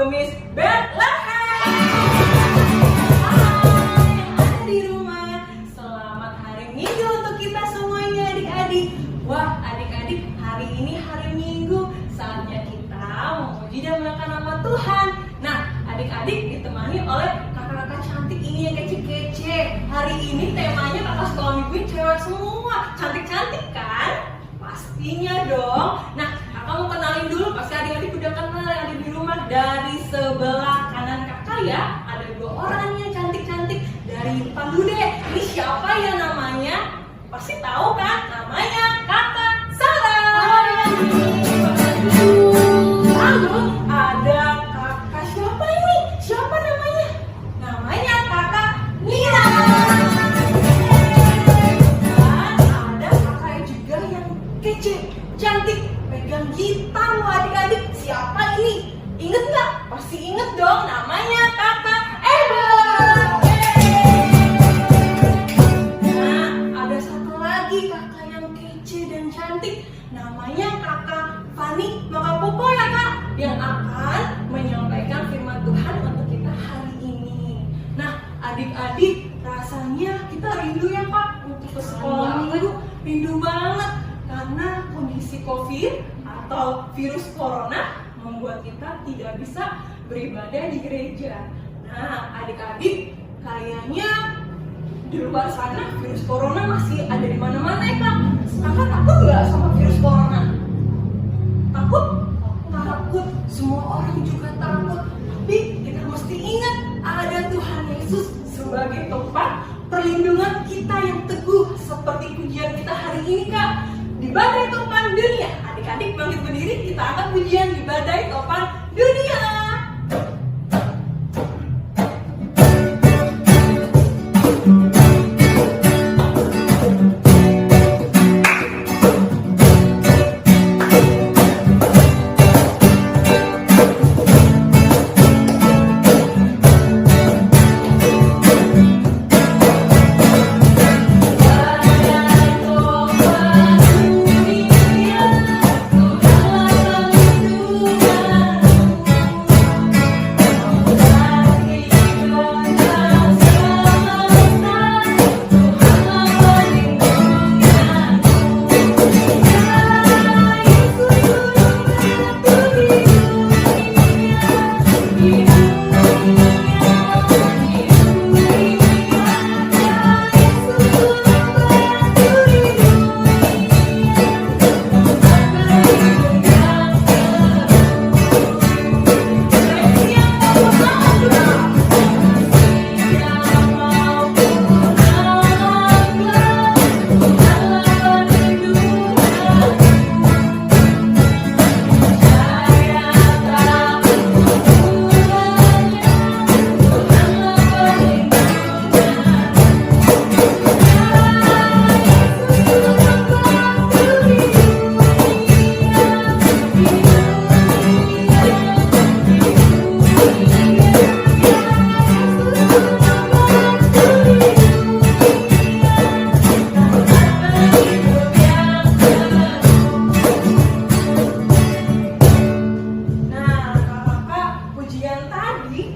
Miss Bethlehem. Hai, ada di rumah. Selamat hari Minggu untuk kita semuanya adik-adik. Wah adik-adik, hari ini hari Minggu, saatnya kita memuji dan mengangkat nama Tuhan. Nah adik-adik ditemani oleh kakak-kakak cantik ini yang kece-kece. Hari ini temanya kakak sekolah minggu cewek semua. Cantik-cantik kan? Pastinya dong. Nah kakak mau kenalin dulu, pasti adik-adik udah kenal yang ada di rumah. Dari sebelah kanan kakak ya, ada 2 orang yang cantik-cantik. Dari depan dulu deh, ini siapa ya namanya? Pasti tahu kan? Namanya kakak Sarah. Lalu ada kakak siapa ini? Siapa namanya? Namanya kakak Mira. Dan ada kakak juga yang kece, cantik, pegang gitar loh adik-adik. Siapa ini? Ingat nggak? Pasti inget dong, namanya kakak Eva. Nah, ada satu lagi kakak yang kece dan cantik, namanya kakak Fani Makapopo ya kak, yang akan menyampaikan firman Tuhan untuk kita hari ini. Nah, adik-adik, rasanya kita rindu ya kak untuk ke sekolah minggu, rindu banget karena kondisi COVID atau virus corona membuat kita tidak bisa beribadah di gereja. Nah, adik-adik, kayaknya di luar sana virus corona masih ada di mana-mana ya kak. Kakak takut nggak sama virus corona? Takut? Takut. Semua orang juga takut. Tapi kita mesti ingat ada Tuhan Yesus sebagai tempat perlindungan kita yang teguh, seperti pujian kita hari ini kak. Di badai topan dunia. Adik-adik bangkit berdiri, kita akan pujian di badai topan dunia.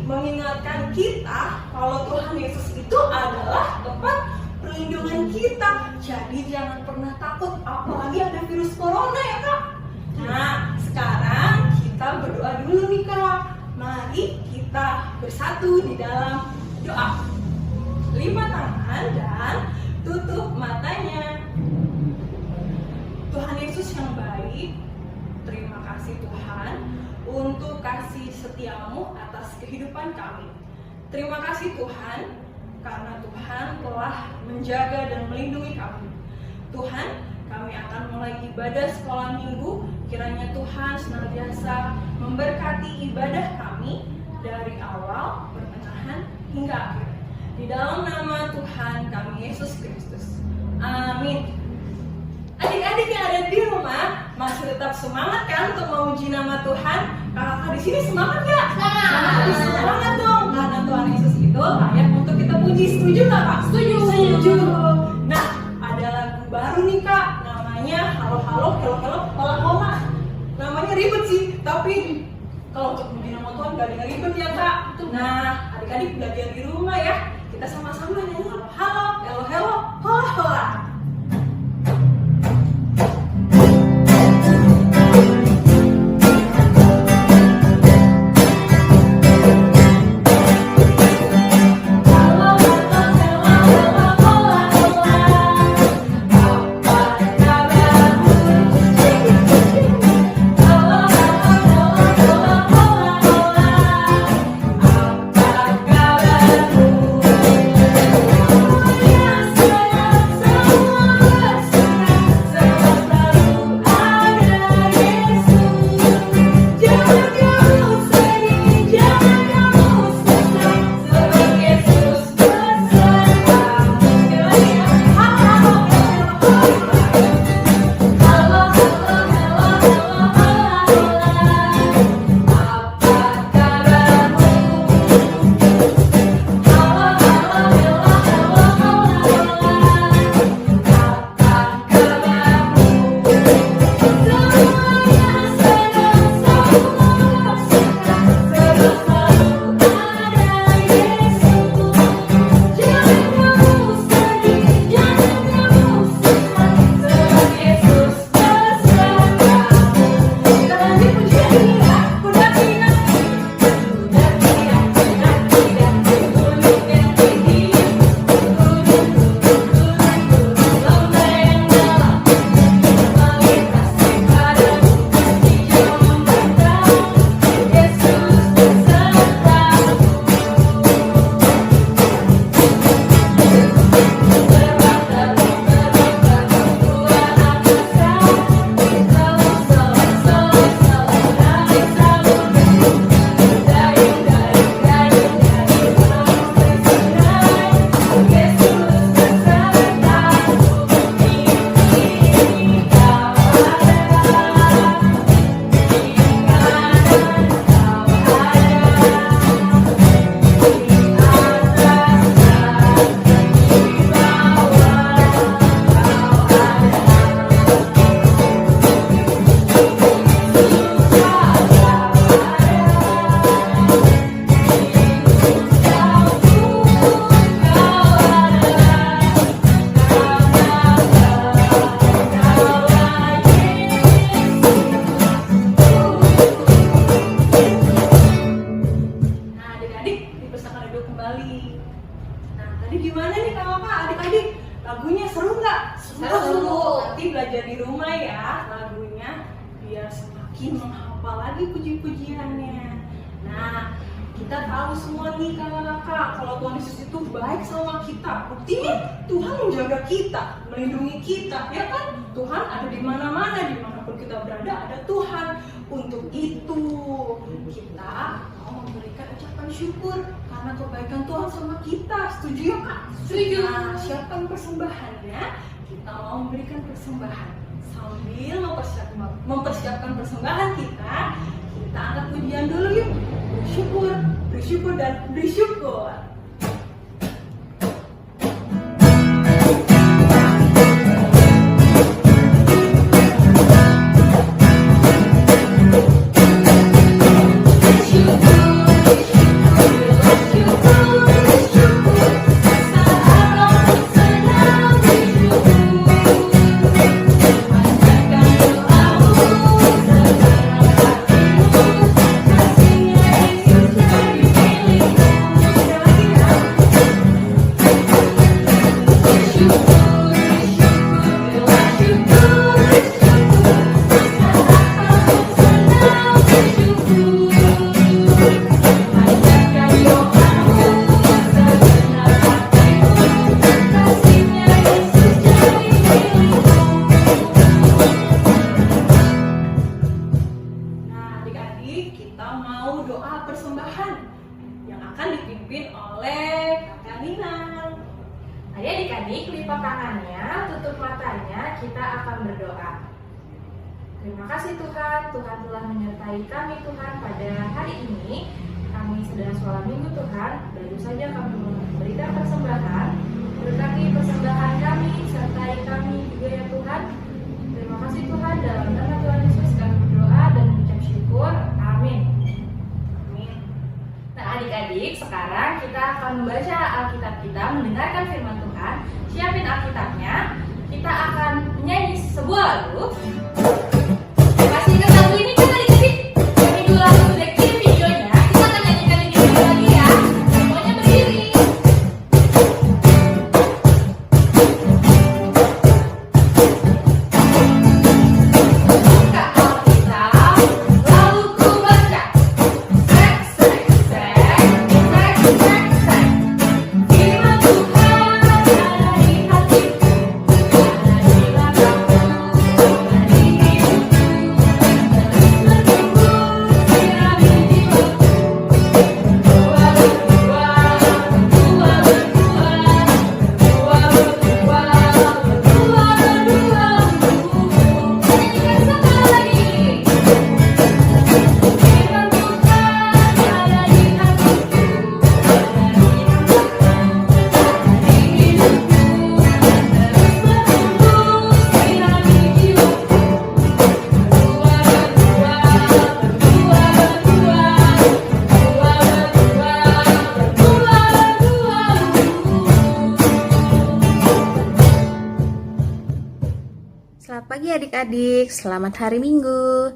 Mengingatkan kita kalau Tuhan Yesus itu adalah tempat perlindungan kita. Jadi jangan pernah takut, apalagi ada virus corona ya kak. Nah sekarang kita berdoa dulu nih kak. Mari kita bersatu di dalam doa. Lipat tangan dan tutup matanya. Tuhan Yesus yang baik, terima kasih Tuhan untuk kasih setiamu atas kehidupan kami. Terima kasih Tuhan, karena Tuhan telah menjaga dan melindungi kami. Tuhan, kami akan mulai ibadah sekolah minggu. Kiranya Tuhan senantiasa memberkati ibadah kami dari awal, pertengahan, hingga akhir. Di dalam nama Tuhan kami Yesus Kristus. Amin. Adik-adik yang ada di rumah masih tetap semangat kan untuk memuji nama Tuhan? Kakak di sini semangat nggak? Semangat dong, karena Tuhan Yesus itu layak untuk kita puji. Setuju nggak kak? Setuju. Nah, ada lagu baru nih kak, namanya Halo Halo Hello Hello Hola Hola. Namanya ribet sih, tapi Kalau untuk puji nama Tuhan gak ada ribet ya kak. Nah, adik-adik belajar di rumah ya. Kita sama-sama nyanyi halo, halo, halo, hola, hola. Gimana nih kakak, adik-adik? Lagunya seru nggak? Seru. Nanti belajar di rumah ya lagunya biar semakin menghafal lagi puji-pujiannya. Nah, kita tahu semua nih kakak-kakak kalau Tuhan Yesus itu baik sama kita. Buktinya Tuhan menjaga kita, melindungi kita, ya kan? Tuhan ada di mana-mana, dimanapun kita berada ada Tuhan. Untuk itu kita mau memberikan ucapan syukur karena kebaikan Tuhan sama kita. Setuju ya kak? Setuju. Nah, siapkan persembahannya. Kita mau memberikan persembahan. Sambil mempersiapkan persembahan kita angkat pujian dulu yuk. Bersyukur, bersyukur dan bersyukur. Adik-adik, lipat tangannya, tutup matanya, kita akan berdoa. Terima kasih Tuhan, Tuhan telah menyertai kami Tuhan pada hari ini. Kami sedang sholat minggu Tuhan, baru saja kami memberikan persembahan. Berkati persembahan kami, sertai kami juga ya Tuhan. Terima kasih Tuhan, dalam nama Tuhan Yesus kami berdoa dan mengucap syukur. Amin. akan membaca Alkitab kita, mendengarkan firman Tuhan. Siapin Alkitabnya, kita akan menyanyi sebuah lagu. Masih ingat lagu ini kan adik-adik? Yang itu lagu udah kirim videonya, kita akan nyanyikan ini lagi ya. Semuanya berdiri. Buka Alkitab, lalu ku baca. Sek, sek, sek, sek, sek, sek. Firman Tuhan ada di hatiku, ada di langkahku, ada di hidupku. Terus bertumbuh, sirami jiwaku. Berdua, berdua, berdua, berdua. Berdua, berdua, berdua, berdua. Nyanyikan sekali lagi. Firman Tuhan ada di hatiku, ada di langkahku, ada di hidupku. Terus bertumbuh, sirami jiwaku. Berdua, berdua, berdua, berdua. Berdua, berdua, berdua. Selamat pagi adik-adik, selamat hari Minggu.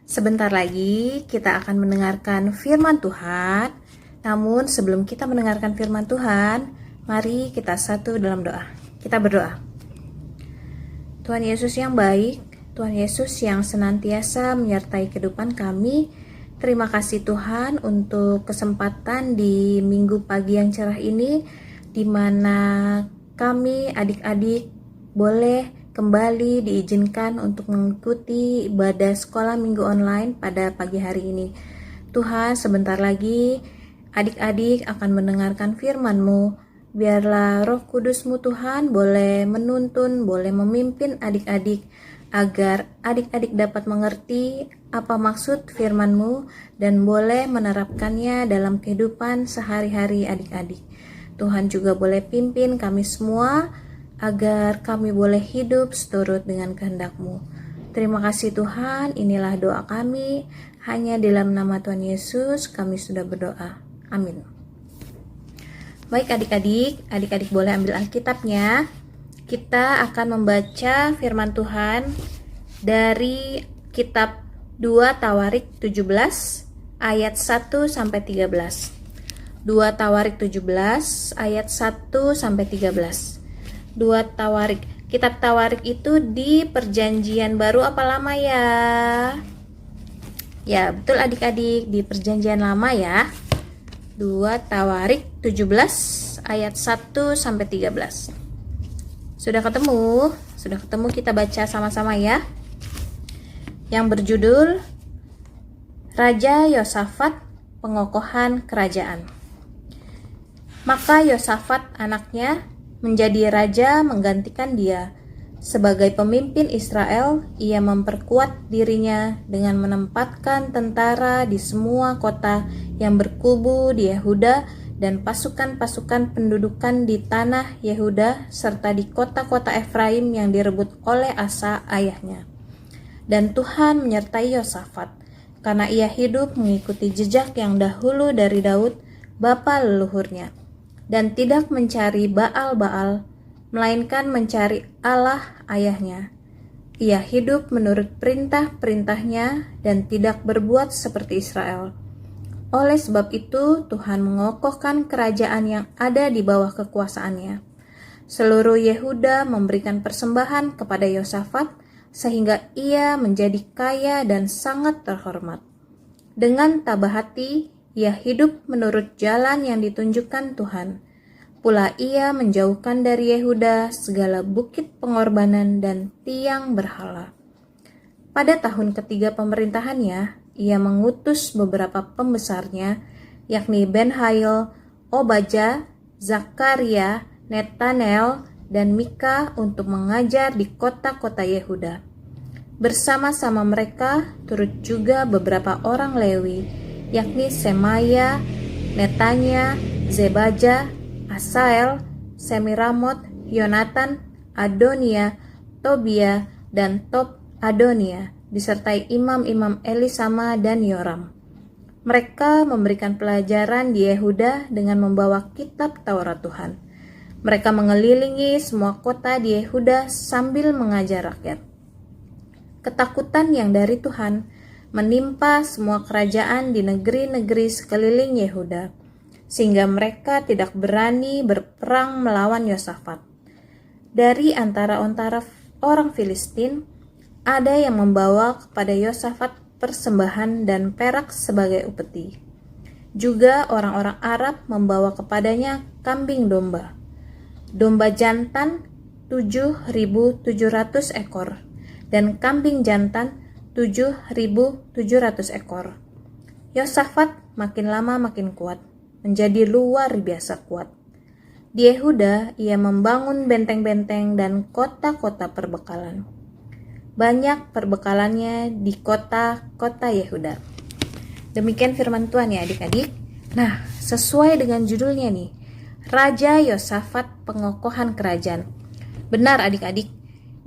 Sebentar lagi kita akan mendengarkan firman Tuhan. Namun sebelum kita mendengarkan firman Tuhan, mari kita satu dalam doa. Kita berdoa. Tuhan Yesus yang baik, Tuhan Yesus yang senantiasa menyertai kehidupan kami. Terima kasih Tuhan untuk kesempatan di minggu pagi yang cerah ini, di mana kami adik-adik boleh kembali diizinkan untuk mengikuti ibadah sekolah minggu online pada pagi hari ini. Tuhan, sebentar lagi adik-adik akan mendengarkan firman-Mu. Biarlah Roh Kudus-Mu Tuhan boleh menuntun, boleh memimpin adik-adik, agar adik-adik dapat mengerti apa maksud firman-Mu dan boleh menerapkannya dalam kehidupan sehari-hari adik-adik. Tuhan juga boleh pimpin kami semua, agar kami boleh hidup seturut dengan kehendak-Mu. Terima kasih Tuhan, inilah doa kami. Hanya dalam nama Tuhan Yesus kami sudah berdoa. Amin. Baik adik-adik boleh ambil Alkitabnya. Kita akan membaca firman Tuhan dari kitab 2 Tawarik 17 ayat 1 sampai 13. 2 Tawarik 17 ayat 1 sampai 13. 2 Tawarik. Kitab Tawarik itu di Perjanjian Baru apa Lama ya? Ya, betul adik-adik, di Perjanjian Lama ya. 2 Tawarik 17 ayat 1 sampai 13. Sudah ketemu? Sudah ketemu, kita baca sama-sama ya. Yang berjudul Raja Yosafat, Pengokohan Kerajaan. Maka Yosafat anaknya menjadi raja menggantikan dia. Sebagai pemimpin Israel, ia memperkuat dirinya dengan menempatkan tentara di semua kota yang berkubu di Yehuda dan pasukan-pasukan pendudukan di tanah Yehuda serta di kota-kota Efraim yang direbut oleh Asa ayahnya. Dan Tuhan menyertai Yosafat, karena ia hidup mengikuti jejak yang dahulu dari Daud, bapa leluhurnya, dan tidak mencari Baal-Baal, melainkan mencari Allah ayahnya. Ia hidup menurut perintah-perintahnya dan tidak berbuat seperti Israel. Oleh sebab itu, Tuhan mengokohkan kerajaan yang ada di bawah kekuasaannya. Seluruh Yehuda memberikan persembahan kepada Yosafat, sehingga ia menjadi kaya dan sangat terhormat. Dengan tabah hati, ia hidup menurut jalan yang ditunjukkan Tuhan. Pula ia menjauhkan dari Yehuda segala bukit pengorbanan dan tiang berhala. Pada tahun ketiga pemerintahannya, ia mengutus beberapa pembesarnya, yakni Ben-Hail, Obadja, Zakaria, Netanel, dan Mika untuk mengajar di kota-kota Yehuda. Bersama-sama mereka turut juga beberapa orang Lewi, yakni Semaya, Netanya, Zebaja, Asael, Semiramot, Yonatan, Adonia, Tobia, dan Tob Adonia, disertai imam-imam Elisama dan Yoram. Mereka memberikan pelajaran di Yehuda dengan membawa kitab Taurat Tuhan. Mereka mengelilingi semua kota di Yehuda sambil mengajar rakyat. Ketakutan yang dari Tuhan menimpa semua kerajaan di negeri-negeri sekeliling Yehuda, sehingga mereka tidak berani berperang melawan Yosafat. Dari antara orang Filistin, ada yang membawa kepada Yosafat persembahan dan perak sebagai upeti. Juga orang-orang Arab membawa kepadanya kambing domba jantan 7.700 ekor, dan kambing jantan 7.700 ekor. Yosafat makin lama makin kuat, menjadi luar biasa kuat. Di Yehuda ia membangun benteng-benteng dan kota-kota perbekalan. Banyak perbekalannya di kota-kota Yehuda. Demikian firman Tuhan ya adik-adik. Nah, sesuai dengan judulnya nih, Raja Yosafat pengokohan kerajaan. Benar adik-adik,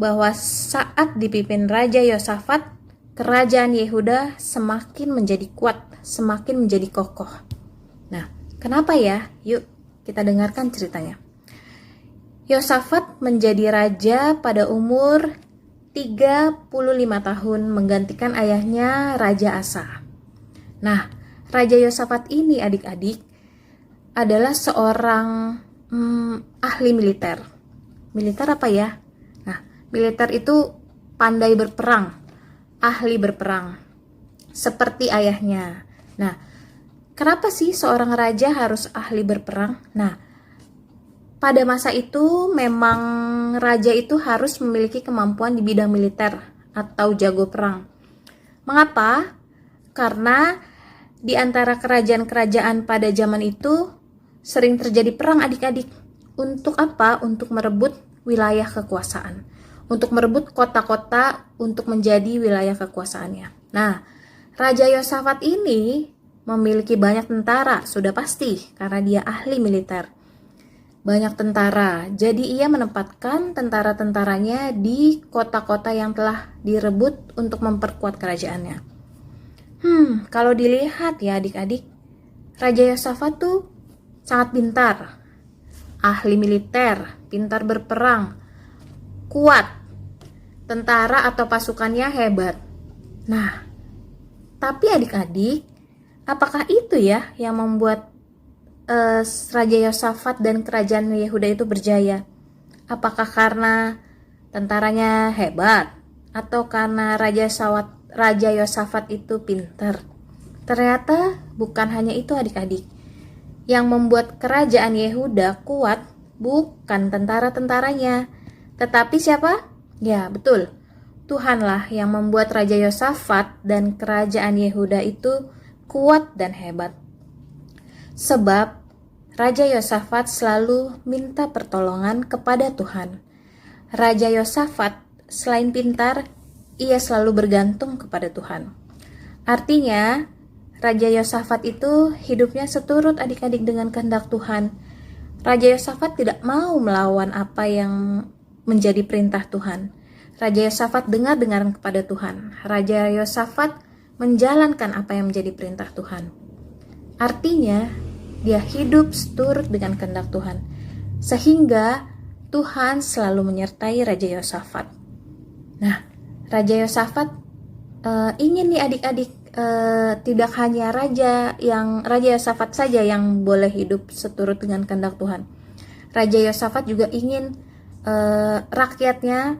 bahwa saat dipimpin Raja Yosafat, kerajaan Yehuda semakin menjadi kuat, semakin menjadi kokoh. Nah, kenapa ya? Yuk kita dengarkan ceritanya. Yosafat menjadi raja pada umur 35 tahun menggantikan ayahnya Raja Asa. Nah, Raja Yosafat ini adik-adik adalah seorang ahli militer. Militer apa ya? Nah, militer itu pandai berperang, ahli berperang, seperti ayahnya. Nah, kenapa sih seorang raja harus ahli berperang? Nah, pada masa itu memang raja itu harus memiliki kemampuan di bidang militer atau jago perang. Mengapa? Karena di antara kerajaan-kerajaan pada zaman itu sering terjadi perang adik-adik. Untuk apa? Untuk merebut wilayah kekuasaan. Untuk merebut kota-kota untuk menjadi wilayah kekuasaannya. Nah, Raja Yosafat ini memiliki banyak tentara, sudah pasti karena dia ahli militer. Banyak tentara, jadi ia menempatkan tentara-tentaranya di kota-kota yang telah direbut untuk memperkuat kerajaannya. Kalau dilihat ya adik-adik, Raja Yosafat tuh sangat pintar, ahli militer, pintar berperang, kuat, tentara atau pasukannya hebat. Nah, tapi adik-adik, apakah itu ya yang membuat Raja Yosafat dan kerajaan Yehuda itu berjaya? Apakah karena tentaranya hebat atau karena Raja Yosafat itu pintar? Ternyata bukan hanya itu adik-adik. Yang membuat kerajaan Yehuda kuat bukan tentara-tentaranya, tetapi siapa? Ya, betul. Tuhanlah yang membuat Raja Yosafat dan kerajaan Yehuda itu kuat dan hebat. Sebab Raja Yosafat selalu minta pertolongan kepada Tuhan. Raja Yosafat selain pintar, ia selalu bergantung kepada Tuhan. Artinya, Raja Yosafat itu hidupnya seturut adik-adik dengan kehendak Tuhan. Raja Yosafat tidak mau melawan apa yang menjadi perintah Tuhan. Raja Yosafat dengar-dengar kepada Tuhan. Raja Yosafat menjalankan apa yang menjadi perintah Tuhan. Artinya, dia hidup seturut dengan kehendak Tuhan. Sehingga Tuhan selalu menyertai Raja Yosafat. Nah, Raja Yosafat ingin nih adik-adik, tidak hanya Raja Yosafat saja yang boleh hidup seturut dengan kehendak Tuhan. Raja Yosafat juga ingin rakyatnya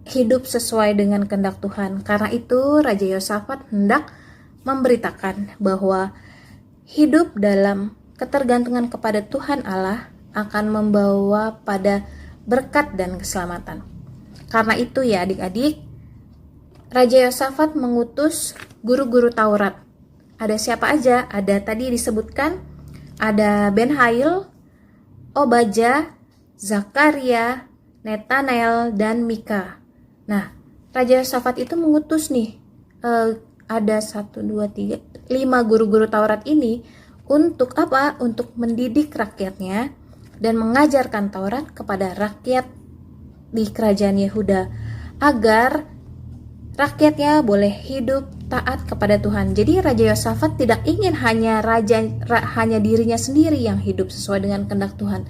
hidup sesuai dengan kehendak Tuhan. Karena itu Raja Yosafat hendak memberitakan bahwa hidup dalam ketergantungan kepada Tuhan Allah akan membawa pada berkat dan keselamatan. Karena itu ya adik-adik, Raja Yosafat mengutus guru-guru Taurat. Ada siapa aja? Ada tadi disebutkan, ada Ben-Hail, Obadja, Zakaria, Netanael, dan Mika. Nah, Raja Yosafat itu mengutus nih, ada 5 guru-guru Taurat ini untuk apa? Untuk mendidik rakyatnya dan mengajarkan Taurat kepada rakyat di kerajaan Yehuda agar rakyatnya boleh hidup taat kepada Tuhan. Jadi Raja Yosafat tidak ingin hanya dirinya sendiri yang hidup sesuai dengan kehendak Tuhan,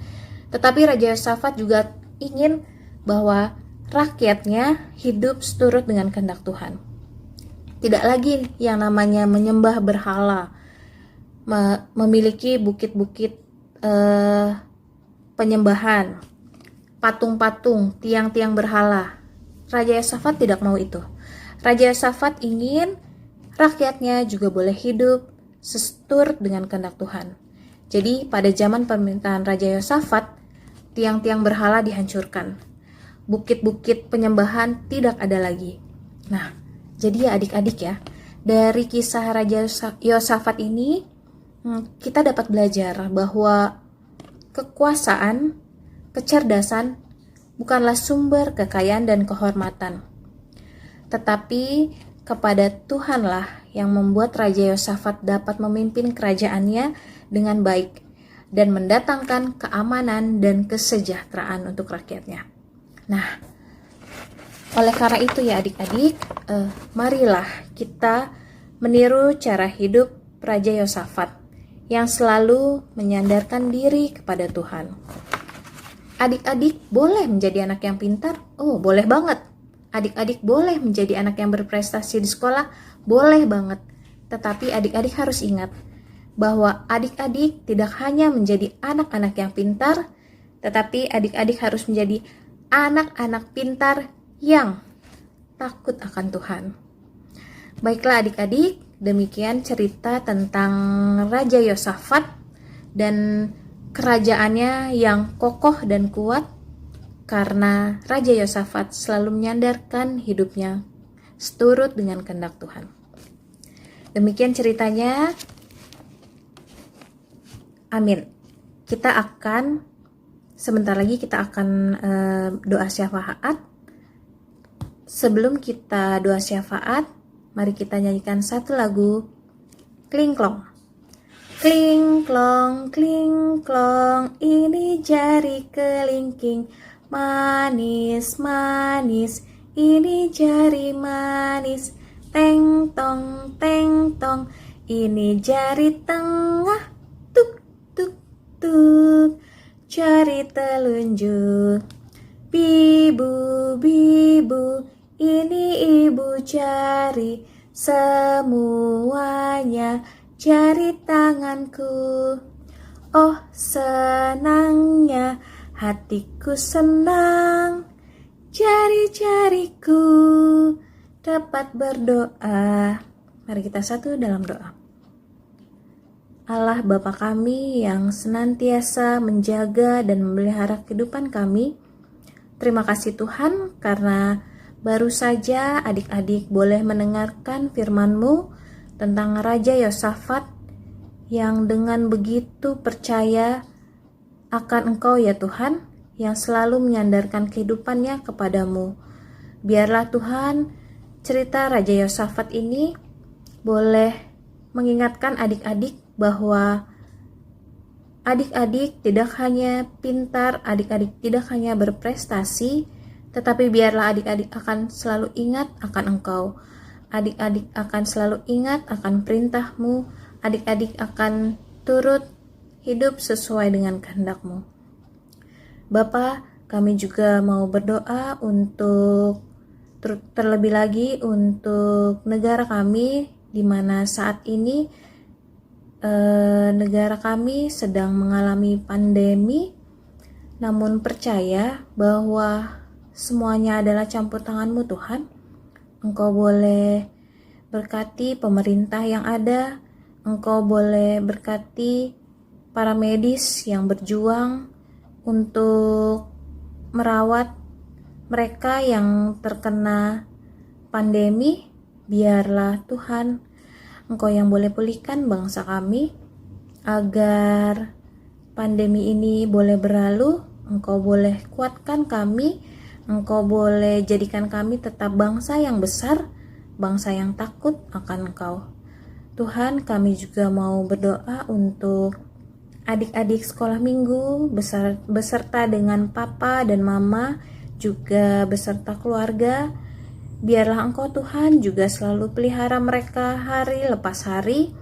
tetapi Raja Yosafat juga ingin bahwa rakyatnya hidup seturut dengan kehendak Tuhan. Tidak lagi yang namanya menyembah berhala, memiliki bukit-bukit penyembahan, patung-patung, tiang-tiang berhala. Raja Yosafat tidak mau itu. Raja Yosafat ingin rakyatnya juga boleh hidup seturut dengan kehendak Tuhan. Jadi pada zaman pemerintahan Raja Yosafat, tiang-tiang berhala dihancurkan. Bukit-bukit penyembahan tidak ada lagi. Nah, jadi ya adik-adik ya, dari kisah Raja Yosafat ini kita dapat belajar bahwa kekuasaan, kecerdasan bukanlah sumber kekayaan dan kehormatan, tetapi kepada Tuhanlah yang membuat Raja Yosafat dapat memimpin kerajaannya dengan baik dan mendatangkan keamanan dan kesejahteraan untuk rakyatnya. Nah, oleh karena itu ya adik-adik, marilah kita meniru cara hidup Raja Yosafat yang selalu menyandarkan diri kepada Tuhan. Adik-adik boleh menjadi anak yang pintar? Oh, boleh banget. Adik-adik boleh menjadi anak yang berprestasi di sekolah? Boleh banget. Tetapi adik-adik harus ingat bahwa adik-adik tidak hanya menjadi anak-anak yang pintar, tetapi adik-adik harus menjadi anak-anak pintar yang takut akan Tuhan. Baiklah adik-adik, demikian cerita tentang Raja Yosafat dan kerajaannya yang kokoh dan kuat, karena Raja Yosafat selalu menyandarkan hidupnya seturut dengan kehendak Tuhan. Demikian ceritanya. Amin. Sebentar lagi kita akan doa syafaat. Sebelum kita doa syafaat, mari kita nyanyikan satu lagu, Kling Klong. Kling klong, ini jari kelingking, manis, manis, ini jari manis, teng tong, ini jari tengah, tuk, tuk, tuk, jari telunjuk, bibu, bibu, ini ibu jari, semuanya jari tanganku. Oh senangnya hatiku senang, jari-jariku dapat berdoa. Mari kita satu dalam doa. Allah Bapa kami yang senantiasa menjaga dan memelihara kehidupan kami, terima kasih Tuhan karena baru saja adik-adik boleh mendengarkan firman-Mu tentang Raja Yosafat yang dengan begitu percaya akan Engkau ya Tuhan, yang selalu menyandarkan kehidupannya kepadamu. Biarlah Tuhan, cerita Raja Yosafat ini boleh mengingatkan adik-adik bahwa adik-adik tidak hanya pintar, adik-adik tidak hanya berprestasi, tetapi biarlah adik-adik akan selalu ingat akan Engkau. Adik-adik akan selalu ingat akan perintah-Mu. Adik-adik akan turut hidup sesuai dengan kehendak-Mu. Bapa, kami juga mau berdoa untuk terlebih lagi untuk negara kami, di mana saat ini negara kami sedang mengalami pandemi. Namun percaya bahwa semuanya adalah campur tangan-Mu Tuhan. Engkau boleh berkati pemerintah yang ada, Engkau boleh berkati para medis yang berjuang untuk merawat mereka yang terkena pandemi. Biarlah Tuhan, Engkau yang boleh pulihkan bangsa kami, agar pandemi ini boleh berlalu. Engkau boleh kuatkan kami, Engkau boleh jadikan kami tetap bangsa yang besar, bangsa yang takut akan Engkau. Tuhan, kami juga mau berdoa untuk adik-adik sekolah minggu beserta dengan papa dan mama, juga beserta keluarga Biarlah Engkau Tuhan juga selalu pelihara mereka hari lepas hari.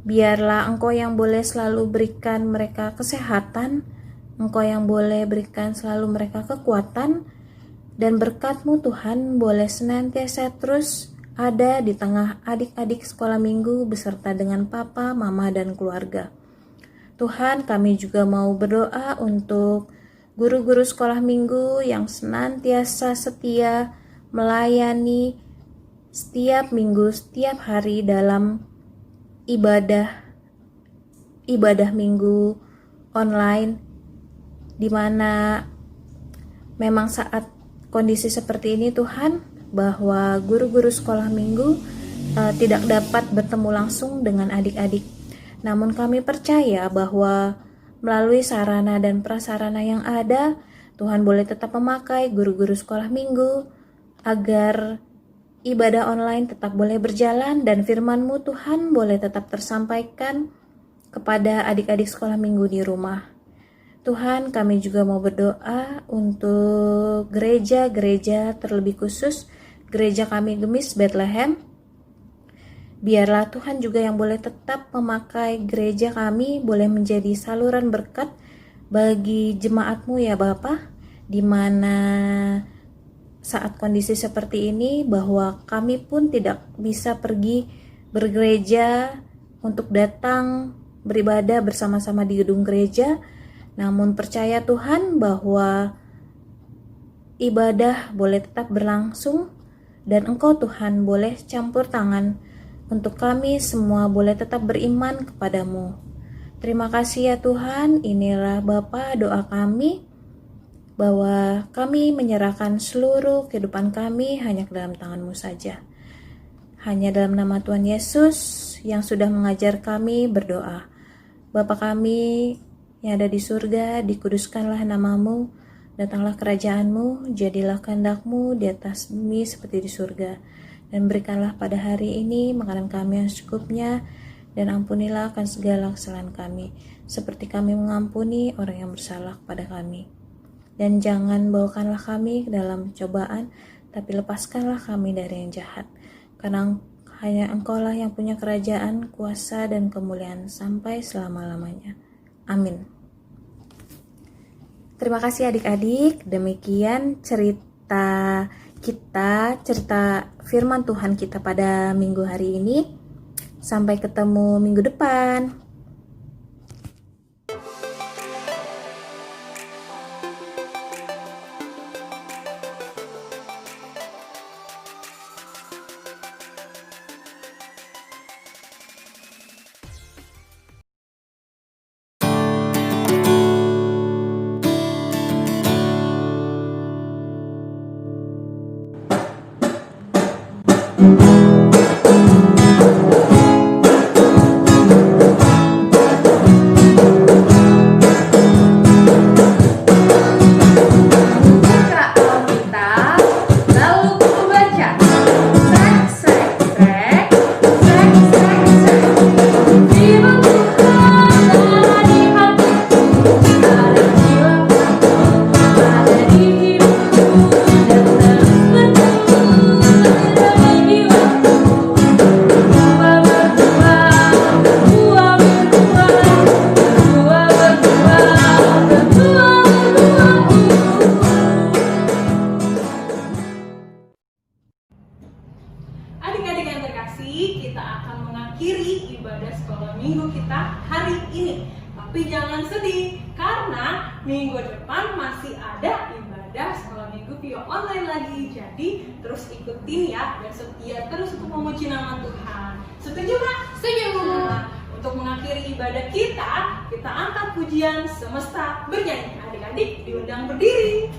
Biarlah Engkau yang boleh selalu berikan mereka kesehatan, Engkau yang boleh berikan selalu mereka kekuatan, dan berkat-Mu Tuhan boleh senantiasa terus ada di tengah adik-adik sekolah minggu beserta dengan papa, mama, dan keluarga. Tuhan, kami juga mau berdoa untuk guru-guru sekolah minggu yang senantiasa setia melayani setiap minggu, setiap hari dalam ibadah minggu online, di mana memang saat kondisi seperti ini Tuhan, bahwa guru-guru sekolah minggu tidak dapat bertemu langsung dengan adik-adik. Namun kami percaya bahwa melalui sarana dan prasarana yang ada, Tuhan boleh tetap memakai guru-guru sekolah minggu agar ibadah online tetap boleh berjalan dan firman-Mu Tuhan boleh tetap tersampaikan kepada adik-adik sekolah minggu di rumah. Tuhan, kami juga mau berdoa untuk gereja-gereja, terlebih khusus gereja kami Gemis Bethlehem. Biarlah Tuhan juga yang boleh tetap memakai gereja kami boleh menjadi saluran berkat bagi jemaat-Mu ya Bapa, di mana saat kondisi seperti ini bahwa kami pun tidak bisa pergi bergereja untuk datang beribadah bersama-sama di gedung gereja. Namun percaya Tuhan bahwa ibadah boleh tetap berlangsung dan Engkau Tuhan boleh campur tangan untuk kami semua boleh tetap beriman kepadamu. Terima kasih ya Tuhan, inilah Bapa doa kami bahwa kami menyerahkan seluruh kehidupan kami hanya ke dalam tangan-Mu saja. Hanya dalam nama Tuhan Yesus yang sudah mengajar kami berdoa. Bapa kami yang ada di surga, dikuduskanlah nama-Mu, datanglah kerajaan-Mu, jadilah kehendak-Mu di atas bumi seperti di surga. Dan berikanlah pada hari ini makanan kami yang secukupnya, dan ampunilah akan segala kesalahan kami, seperti kami mengampuni orang yang bersalah kepada kami. Dan jangan bawakanlah kami ke dalam cobaan, tapi lepaskanlah kami dari yang jahat. Karena hanya Engkau-lah yang punya kerajaan, kuasa, dan kemuliaan sampai selama-lamanya. Amin. Terima kasih adik-adik. Demikian cerita kita, cerita firman Tuhan kita pada minggu hari ini. Sampai ketemu minggu depan. Adik-adik yang terkasih, kita akan mengakhiri ibadah sekolah minggu kita hari ini. Tapi jangan sedih, karena minggu depan masih ada ibadah sekolah minggu via online lagi. Jadi terus ikutin ya, dan setia terus untuk memuji nama Tuhan. Setuju Kak? Setuju. Nah, untuk mengakhiri ibadah kita angkat pujian semesta bernyanyi. Adik-adik diundang berdiri.